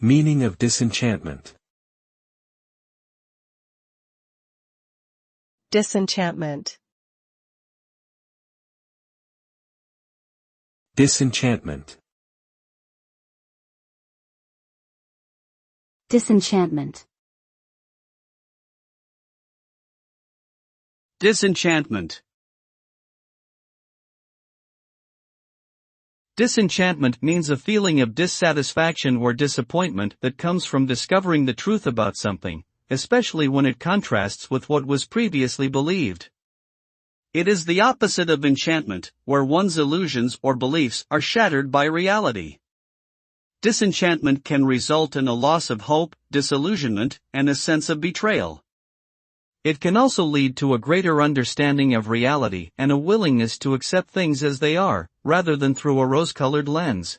Meaning of disenchantment. Disenchantment. Disenchantment. Disenchantment. Disenchantment. Disenchantment means a feeling of dissatisfaction or disappointment that comes from discovering the truth about something, especially when it contrasts with what was previously believed. It is the opposite of enchantment, where one's illusions or beliefs are shattered by reality. Disenchantment can result in a loss of hope, disillusionment, and a sense of betrayal. It can also lead to a greater understanding of reality and a willingness to accept things as they are, rather than through a rose-colored lens.